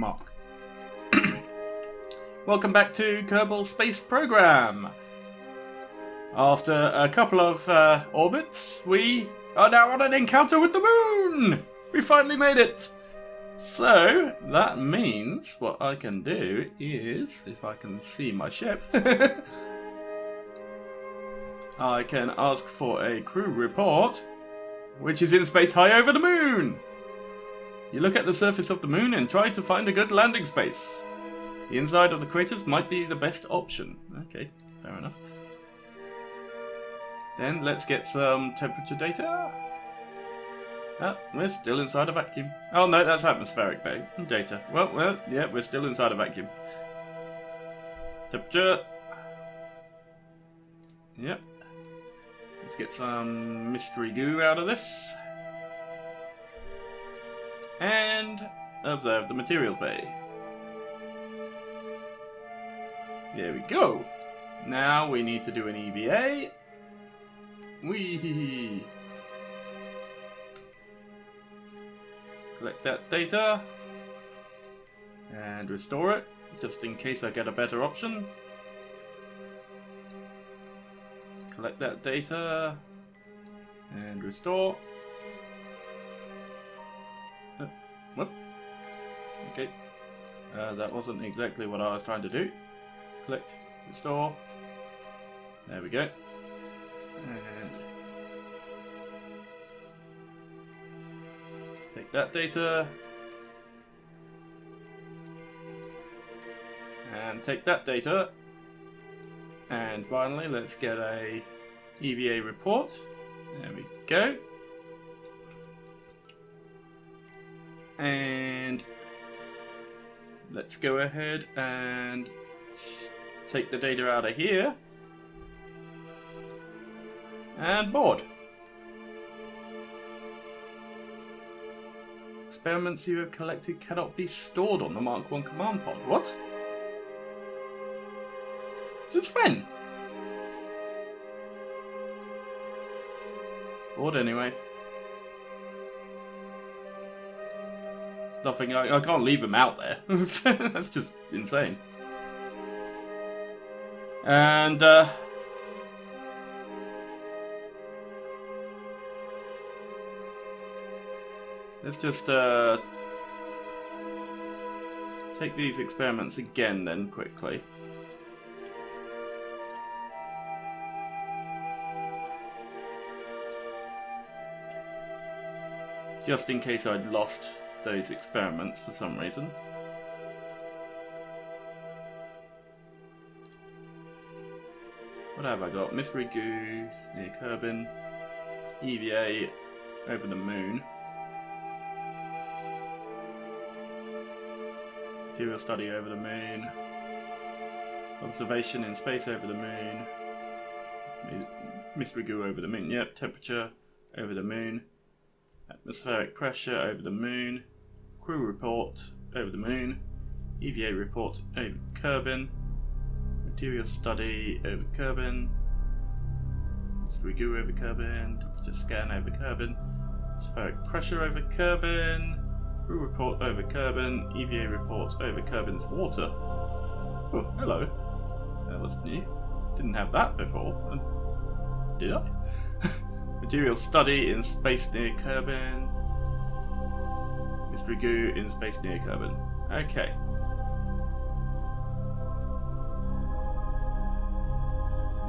mark. Welcome back to Kerbal Space Program. After a couple of orbits, we are now on an encounter with the moon! We finally made it! So, that means what I can do is, if I can see my ship, I can ask for a crew report, which is in space high over the moon! You look at the surface of the moon and try to find a good landing space. The inside of the craters might be the best option. Okay, fair enough. Then let's get some temperature data. Ah, we're still inside a vacuum. Oh no, that's atmospheric data. Well, yeah, we're still inside a vacuum. Temperature. Yep. Let's get some mystery goo out of this. And observe the materials bay. There we go. Now we need to do an EVA. Whee! Collect that data and restore it, just in case I get a better option. Collect that data and restore. Whoop. Okay. That wasn't exactly what I was trying to do. Collect, restore. There we go. And take that data. And take that data. And finally, let's get a EVA report. There we go. And let's go ahead and take the data out of here. And board. Experiments you have collected cannot be stored on the Mark 1 command pod. What? Since when? Board anyway. It's nothing. I can't leave them out there. That's just insane. And let's just take these experiments again then quickly. Just in case I'd lost those experiments for some reason. What have I got? Mystery goo near Kerbal, EVA over the moon. Material study over the moon. Observation in space over the moon. Mystery goo over the moon. Yep, temperature over the moon. Atmospheric pressure over the moon. Crew report over the moon. EVA report over Kerbal. Material study over Kerbal. Mystery goo over Kerbal. Temperature scan over Kerbal. Atmospheric pressure over Kerbal. Crew report over Kerbal, EVA report over Kerbal's water. Oh, hello. That was new. Didn't have that before. Did I? Material study in space near Kerbal. Mystery goo in space near Kerbal. Okay.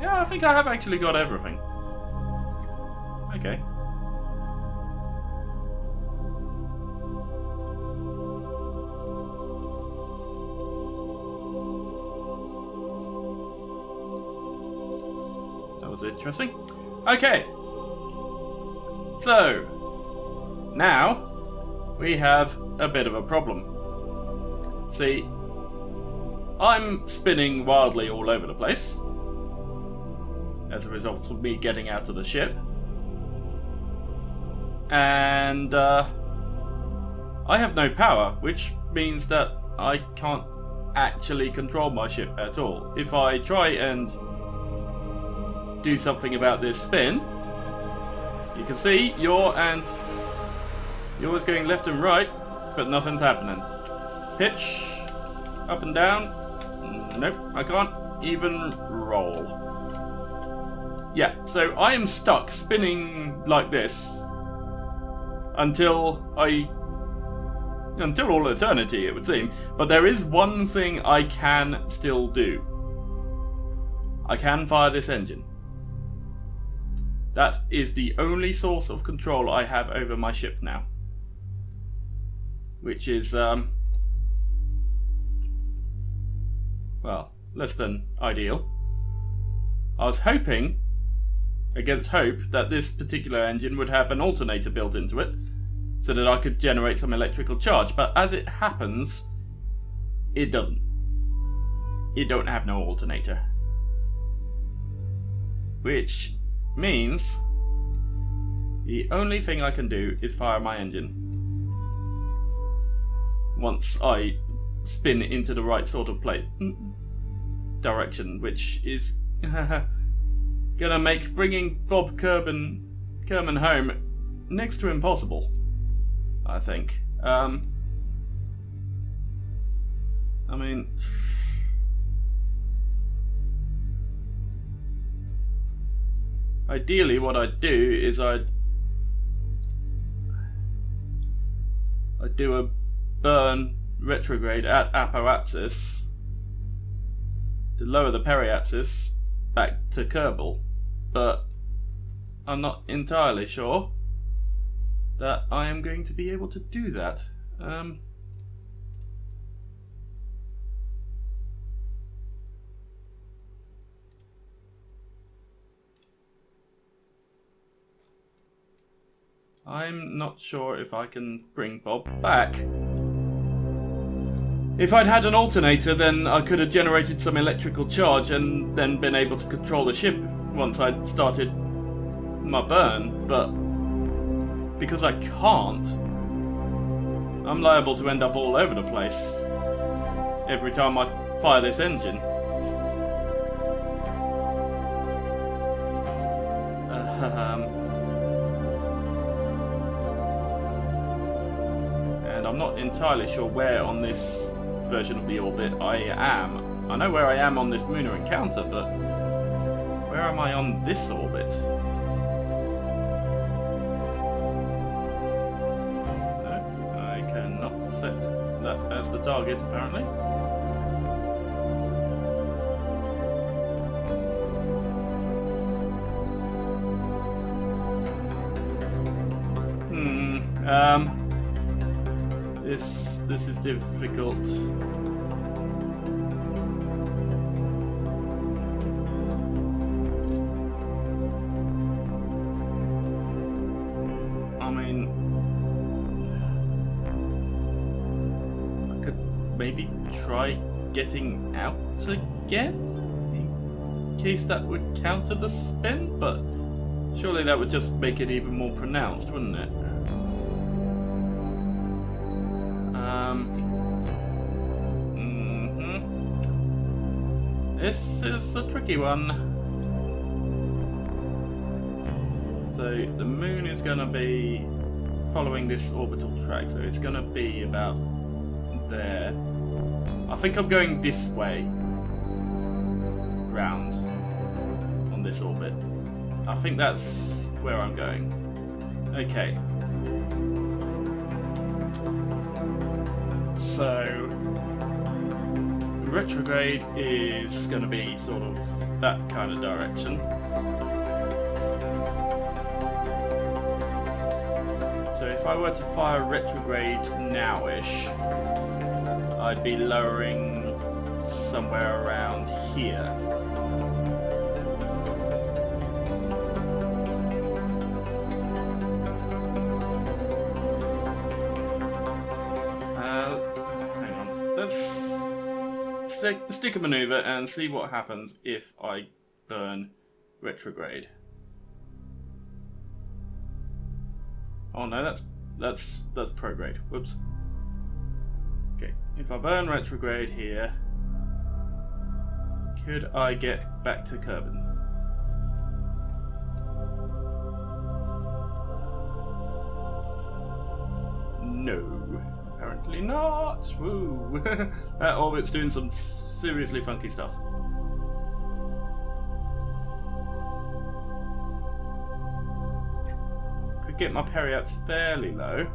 Yeah, I think I have actually got everything. Okay. Interesting. Okay. So, now we have a bit of a problem. See, I'm spinning wildly all over the place as a result of me getting out of the ship. And I have no power, which means that I can't actually control my ship at all. If I try and do something about this spin, you can see yours going left and right, but nothing's happening. pitch, up and down. Nope, I can't even roll. Yeah, so I am stuck spinning like this until all eternity, it would seem. But there is one thing I can still do. I can fire this engine. That is the only source of control I have over my ship now. Which is, well, less than ideal. I was hoping, against hope, that this particular engine would have an alternator built into it, so that I could generate some electrical charge, but as it happens, it doesn't. It don't have no alternator. Which means the only thing I can do is fire my engine. Once I spin into the right sort of direction, which is gonna make bringing Bob Kerman home next to impossible, I think. I mean, ideally what I'd do is I'd do a burn retrograde at apoapsis to lower the periapsis back to Kerbal, but I'm not entirely sure that I am going to be able to do that. I'm not sure if I can bring Bob back. If I'd had an alternator, then I could have generated some electrical charge and then been able to control the ship once I'd started my burn, but because I can't, I'm liable to end up all over the place every time I fire this engine. And I'm not entirely sure where on this version of the orbit I am. I know where I am on this Munar encounter, but where am I on this orbit? No, I cannot set that as the target, apparently. This is difficult. I mean, I could maybe try getting out again, in case that would counter the spin, but surely that would just make it even more pronounced, wouldn't it? This is a tricky one. So the moon is going to be following this orbital track, so it's going to be about there. I think I'm going this way round on this orbit. I think that's where I'm going. Okay. So retrograde is going to be sort of that kind of direction. So if I were to fire retrograde now-ish, I'd be lowering somewhere around here. Hang on, let's stick a maneuver and see what happens if I burn retrograde. Oh no, that's prograde. Whoops. Okay, if I burn retrograde here, could I get back to Kerbal? No, apparently Apparently not. Woo! That orbit's doing some seriously funky stuff. Could get my periaps fairly low.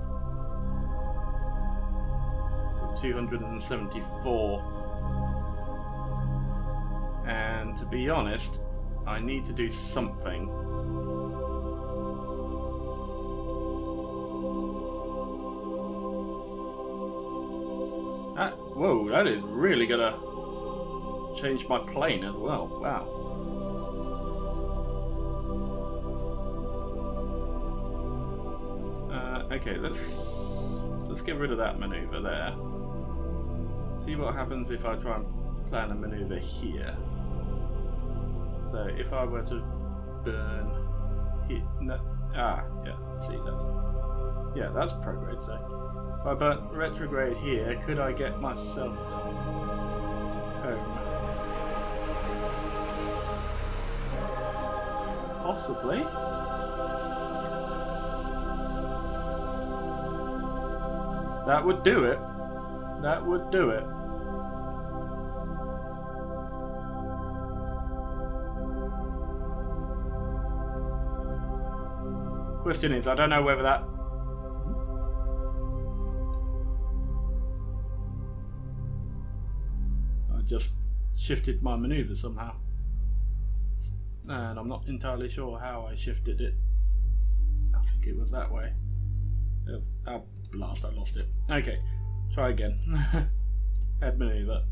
274. And to be honest, I need to do something. Whoa, that is really gonna change my plane as well. Wow. Okay, let's get rid of that maneuver there. See what happens if I try and plan a maneuver here. So if I were to burn here, no, yeah, see that's prograde. So if I burn retrograde here, could I get myself home? Possibly. That would do it. That would do it. Question is, I don't know whether that... I just shifted my maneuver somehow. And I'm not entirely sure how I shifted it. I think it was that way. Oh, blast, I lost it. Okay, try again. Head maneuver.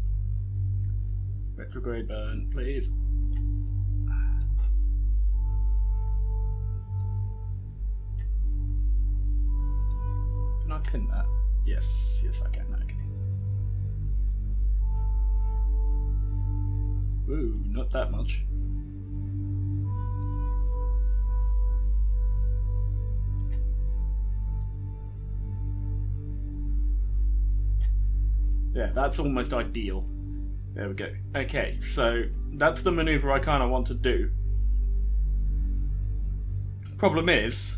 Retrograde burn, please. Can I pin that? Yes, I can. Okay. Woo, not that much. Yeah, that's almost ideal. There we go. Okay, so that's the maneuver I kind of want to do. Problem is,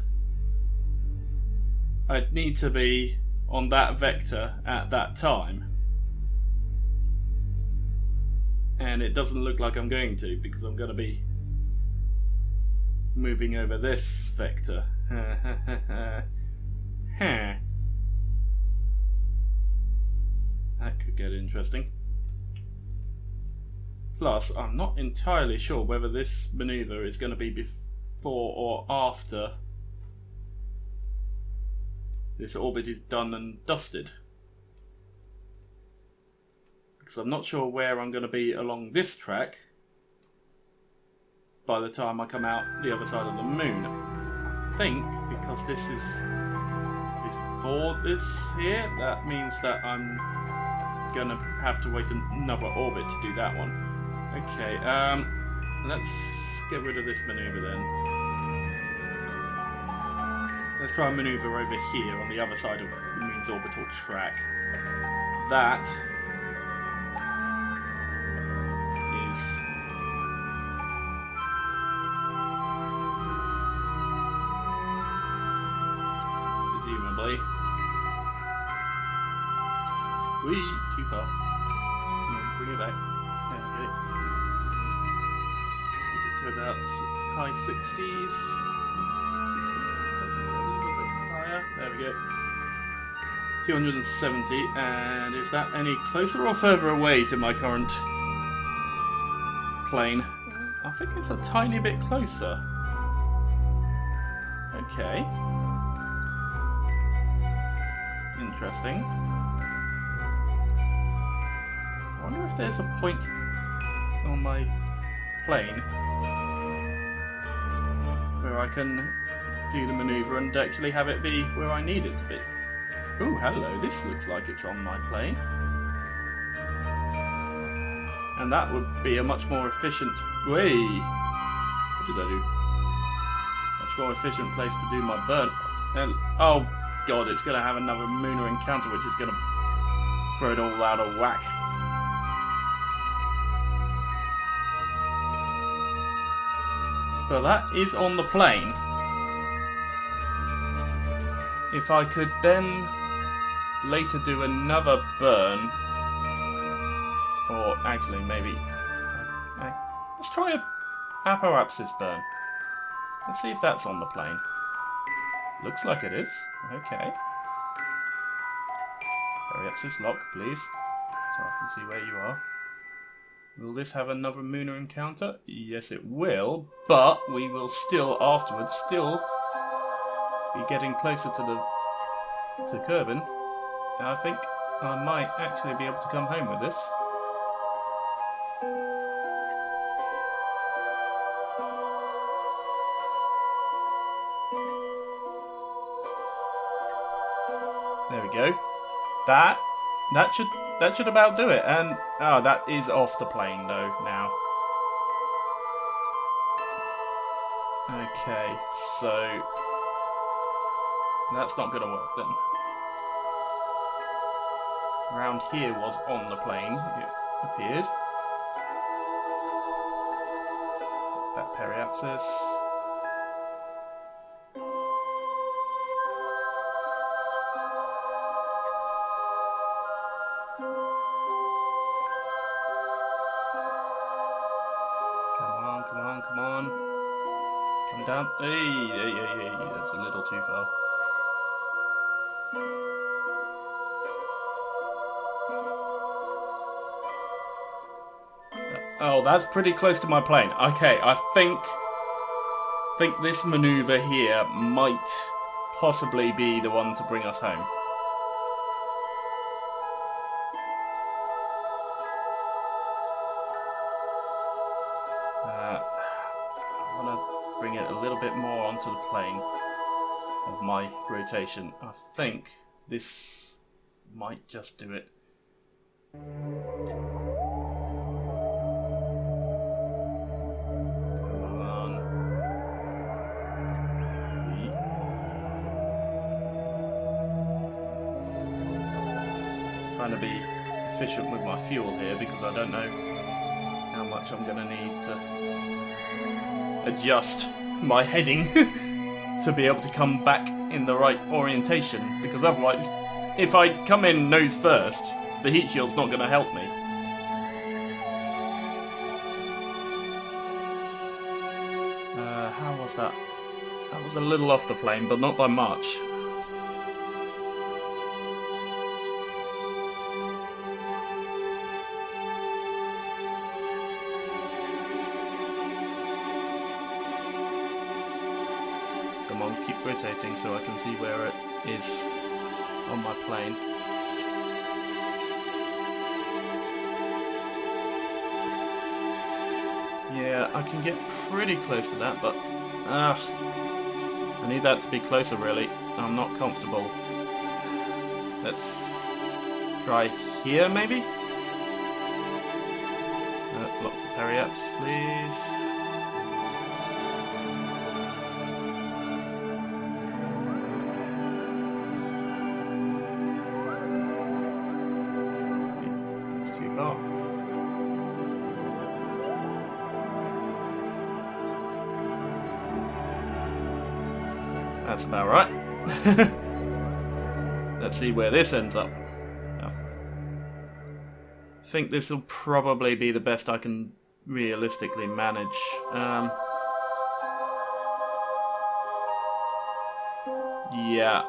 I'd need to be on that vector at that time. And it doesn't look like I'm going to, because I'm going to be moving over this vector. That could get interesting. Plus, I'm not entirely sure whether this maneuver is going to be before or after this orbit is done and dusted. Because I'm not sure where I'm going to be along this track by the time I come out the other side of the moon. I think because this is before this here, that means that I'm gonna have to wait another orbit to do that one. Okay, let's get rid of this maneuver then. Let's try and maneuver over here on the other side of the moon's orbital track. That is presumably too far. Bring it back. There we go. Get it to about high 60s. Something a little bit higher. There we go. 270. And is that any closer or further away to my current plane? I think it's a tiny bit closer. Okay. Interesting. I wonder if there's a point on my plane where I can do the maneuver and actually have it be where I need it to be. Oh, hello, this looks like it's on my plane. And that would be a much more efficient way. What did I do? Much more efficient place to do my burn. And, oh god, it's going to have another Munar encounter which is going to throw it all out of whack. But that is on the plane. If I could then later do another burn. Or actually, maybe... let's try a apoapsis burn. Let's see if that's on the plane. Looks like it is. Okay. Periapsis lock, please. So I can see where you are. Will this have another Munar encounter? Yes, it will. But we will still, afterwards, be getting closer to Kerbin. And I think I might actually be able to come home with this. There we go. That should about do it. And oh, that is off the plane though now. Okay, so that's not going to work then. Around here was on the plane. It appeared. That periapsis. Come on. Come down. Hey, that's a little too far. Oh, that's pretty close to my plane. Okay, I think this maneuver here might possibly be the one to bring us home. I want to bring it a little bit more onto the plane of my rotation. I think this might just do it. Trying to be efficient with my fuel here because I don't know how much I'm going to need to adjust my heading to be able to come back in the right orientation, because otherwise if I come in nose first the heat shield's not going to help me. How was that? That was a little off the plane but not by much. Come on, keep rotating so I can see where it is on my plane. Yeah, I can get pretty close to that, but I need that to be closer really. I'm not comfortable. Let's try here maybe? Block the periaps, please. That's about right. Let's see where this ends up. I think this will probably be the best I can realistically manage. Yeah,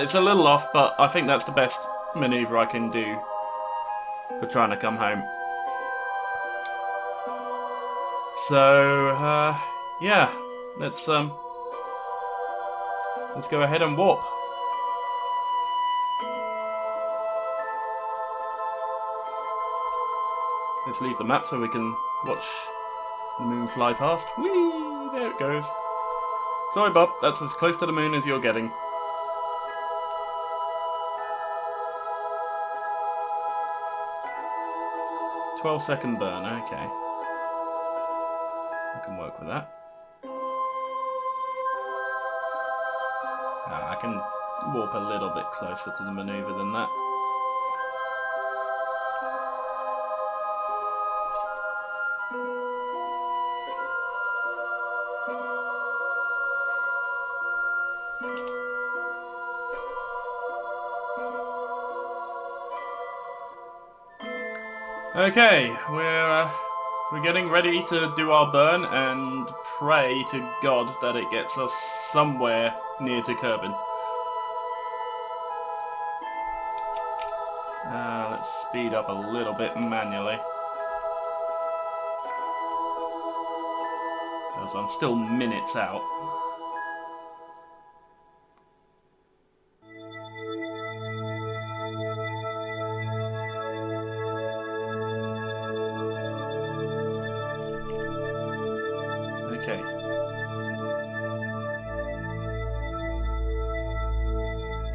it's a little off, but I think that's the best maneuver I can do for trying to come home. So, yeah, let's go ahead and warp. Let's leave the map so we can watch the moon fly past. Whee! There it goes. Sorry, Bob, that's as close to the moon as you're getting. "12-second burn, okay. I can work with that. I can warp a little bit closer to the maneuver than that. Okay, we're getting ready to do our burn and pray to God that it gets us somewhere near to Kerbal. Let's speed up a little bit manually. Because I'm still minutes out. Okay.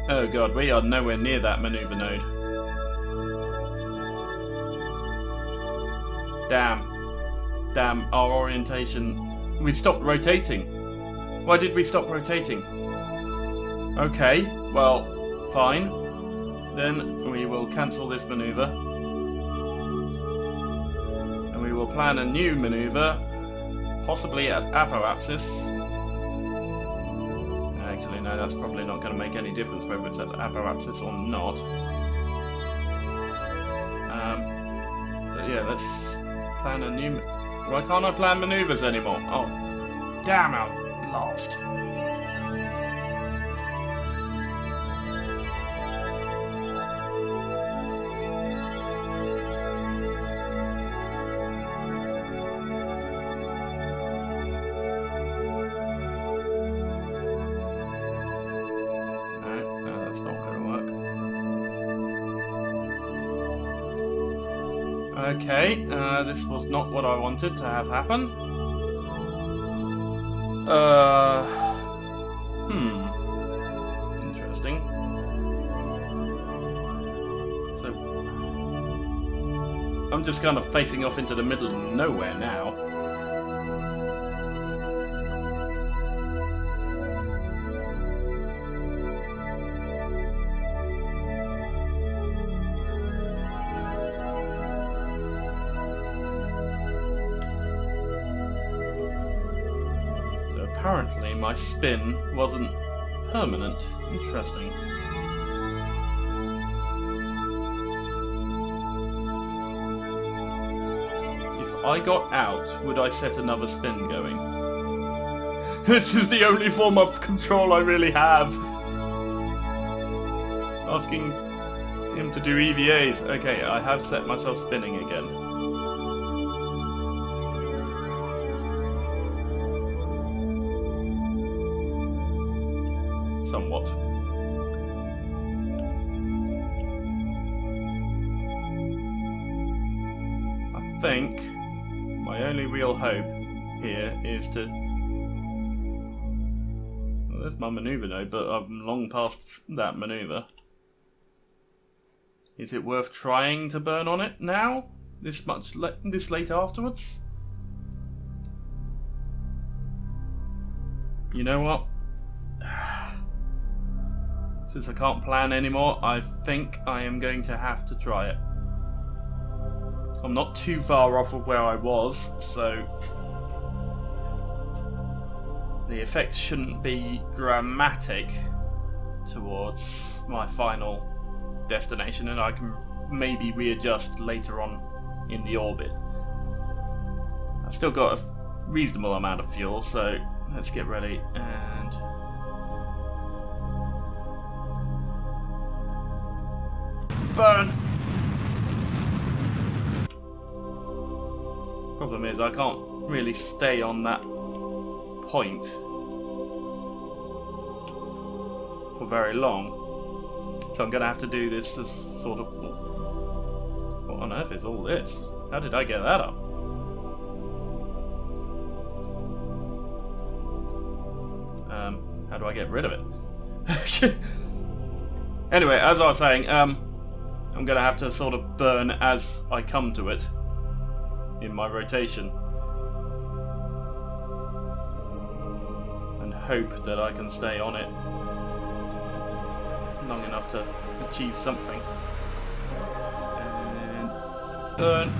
Oh god, we are nowhere near that maneuver node. Damn, our orientation. We stopped rotating. Why did we stop rotating? Okay, well, fine. Then we will cancel this maneuver. And we will plan a new maneuver, possibly at apoapsis. Actually, no, that's probably not going to make any difference whether it's at apoapsis or not. But yeah, let's plan a new... Why can't I plan maneuvers anymore? Oh, damn, I'm lost. No, that's not going to work. Okay, this was not what I wanted to have happen. Interesting. So, I'm just kind of facing off into the middle of nowhere now. Apparently my spin wasn't permanent. Interesting. If I got out, would I set another spin going? This is the only form of control I really have. Asking him to do EVAs. Okay, I have set myself spinning again. Somewhat. I think my only real hope here is to... Well, there's my maneuver node, but I'm long past that maneuver. Is it worth trying to burn on it now? This late afterwards? You know what? Since I can't plan anymore, I think I am going to have to try it. I'm not too far off of where I was, so the effect shouldn't be dramatic towards my final destination, and I can maybe readjust later on in the orbit. I've still got a reasonable amount of fuel, so let's get ready and... burn! Problem is, I can't really stay on that point for very long. So I'm going to have to do this as sort of... What on earth is all this? How did I get that up? How do I get rid of it? Anyway, as I was saying, I'm going to have to sort of burn as I come to it in my rotation. And hope that I can stay on it long enough to achieve something. And burn.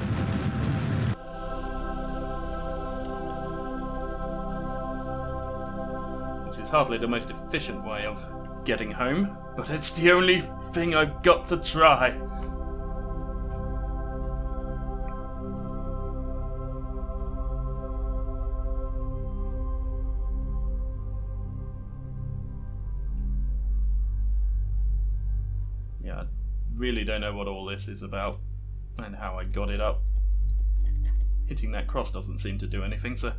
This is hardly the most efficient way of getting home, but it's the only thing I've got to try. really don't know what all this is about and how I got it up. Hitting that cross doesn't seem to do anything, so...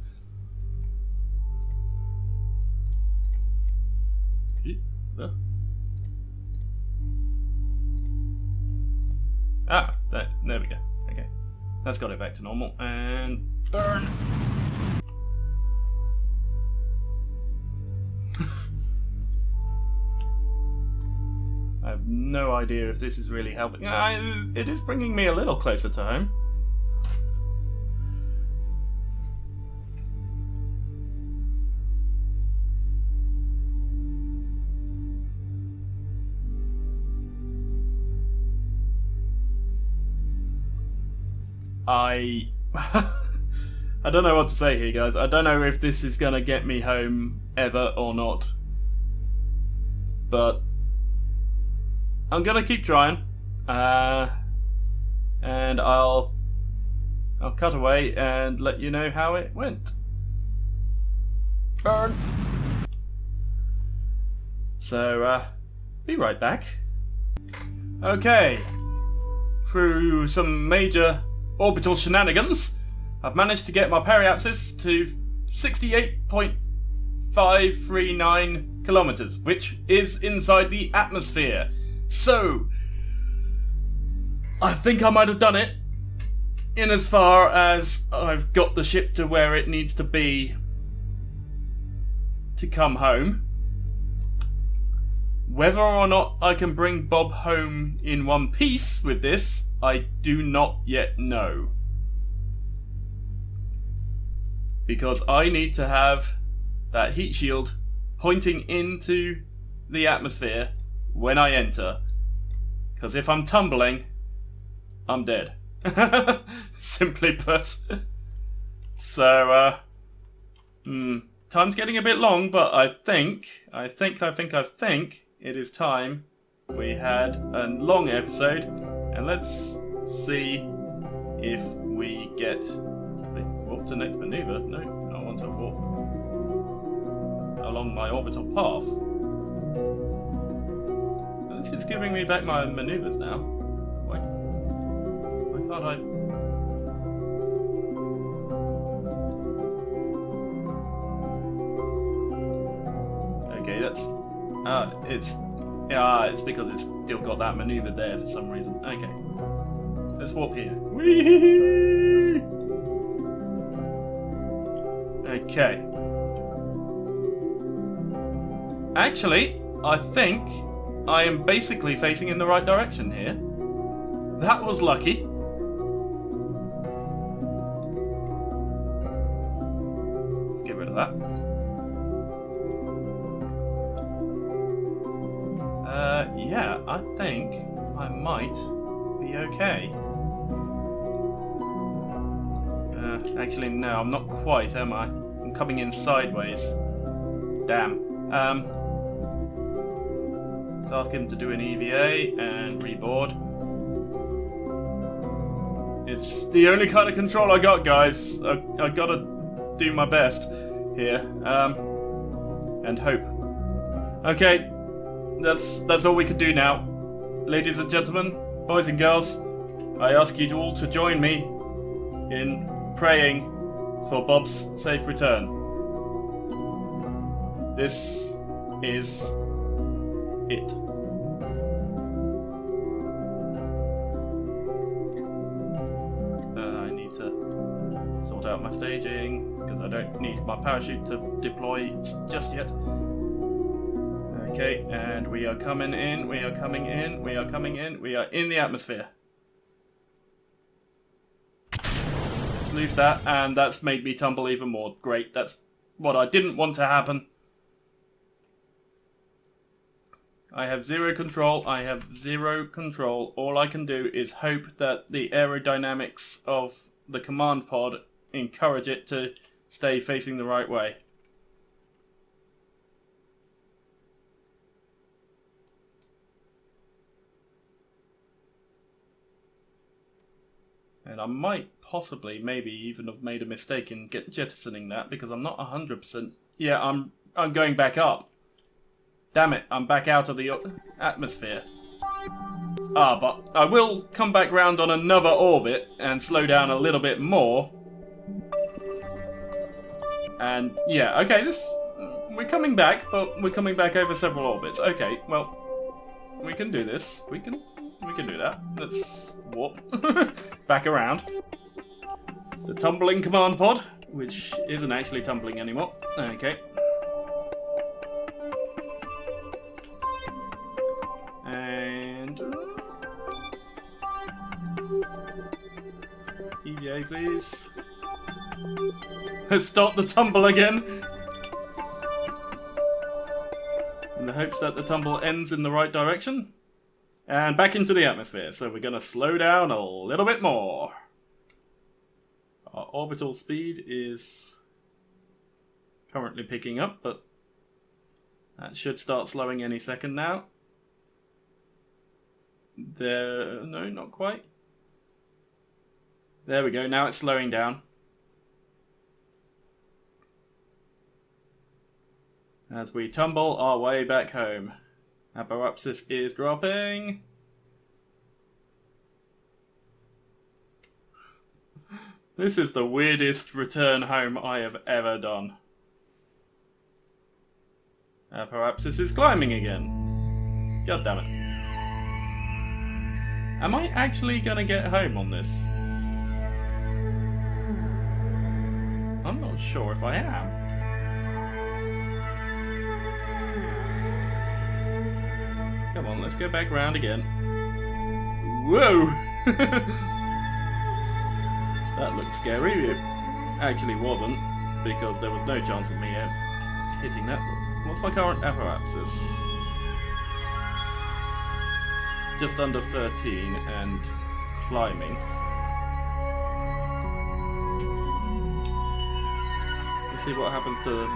Ah, there we go. Okay. That's got it back to normal. And burn! I have no idea if this is really helping. It is bringing me a little closer to home. I don't know what to say here, guys. I don't know if this is gonna get me home ever or not. But I'm gonna keep trying. And I'll cut away and let you know how it went. Burn. So, be right back. Okay. Through some major orbital shenanigans, I've managed to get my periapsis to 68.539 kilometers, which is inside the atmosphere. So, I think I might have done it in as far as I've got the ship to where it needs to be to come home. Whether or not I can bring Bob home in one piece with this, I do not yet know. Because I need to have that heat shield pointing into the atmosphere when I enter. Because if I'm tumbling, I'm dead. Simply put. So, time's getting a bit long, but I think it is time we had a long episode, and let's see if we get warp to next maneuver. No, I want to warp along my orbital path. At least it's giving me back my maneuvers now. Why can't I? Okay, that's it's because it's still got that maneuver there for some reason. Okay, let's warp here. Whee! Okay. Actually, I think I am basically facing in the right direction here. That was lucky. Let's get rid of that. Yeah, I think I might be okay. Actually, no, I'm not quite, am I? I'm coming in sideways. Damn. Let's ask him to do an EVA and reboard. It's the only kind of control I got, guys. I gotta do my best here. And hope. Okay. That's all we can do now. Ladies and gentlemen, boys and girls, I ask you all to join me in praying for Bob's safe return. This is it. I need to sort out my staging because I don't need my parachute to deploy just yet. Okay, and we are coming in, we are coming in, we are coming in, we are in the atmosphere. Let's lose that, and that's made me tumble even more. Great, that's what I didn't want to happen. I have zero control, All I can do is hope that the aerodynamics of the command pod encourage it to stay facing the right way. And I might possibly, maybe even have made a mistake in jettisoning that because I'm not 100%. Yeah, I'm going back up. Damn it, I'm back out of the atmosphere. But I will come back round on another orbit and slow down a little bit more. And yeah, okay, we're coming back, but we're coming back over several orbits. Okay, well, we can do this. We can do that. Let's warp back around. The tumbling command pod, which isn't actually tumbling anymore. Okay. And EVA, please. Stop the tumble again. In the hopes that the tumble ends in the right direction. And back into the atmosphere. So we're going to slow down a little bit more. Our orbital speed is currently picking up, but that should start slowing any second now. No, not quite. There we go, now it's slowing down. As we tumble our way back home. Apoapsis is dropping. This is the weirdest return home I have ever done. Apoapsis is climbing again. God damn it. Am I actually gonna get home on this? I'm not sure if I am. Come on, let's go back round again. Whoa! That looked scary. It actually wasn't, because there was no chance of me hitting that. What's my current apoapsis? Just under 13 and climbing. Let's see what happens to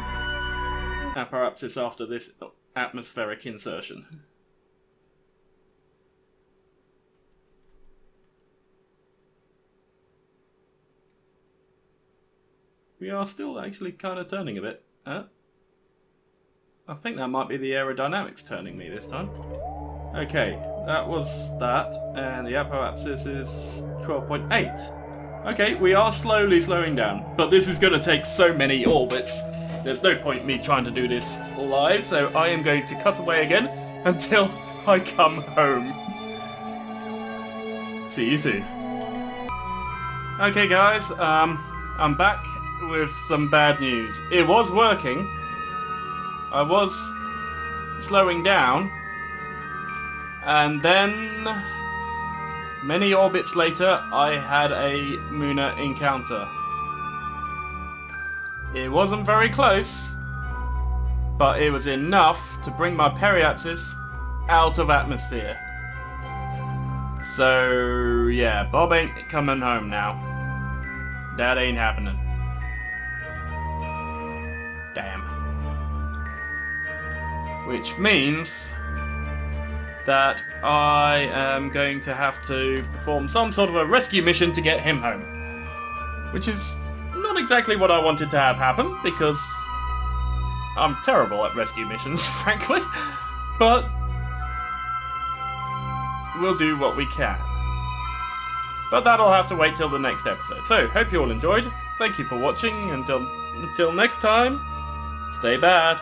apoapsis after this atmospheric insertion. We are still actually kind of turning a bit. I think that might be the aerodynamics turning me this time. Okay, that was that, and the apoapsis is 12.8. Okay, we are slowly slowing down, but this is going to take so many orbits. There's no point me trying to do this live, so I am going to cut away again until I come home. See you soon. Okay guys, I'm back with some bad news. It was working. I was slowing down, and then many orbits later I had a Munar encounter. It wasn't very close, but it was enough to bring my periapsis out of atmosphere. So yeah, Bob ain't coming home now. That ain't happening. Damn. Which means that I am going to have to perform some sort of a rescue mission to get him home. Which is not exactly what I wanted to have happen, because I'm terrible at rescue missions, frankly. But we'll do what we can. But that'll have to wait till the next episode. So, hope you all enjoyed. Thank you for watching. Until next time, stay bad.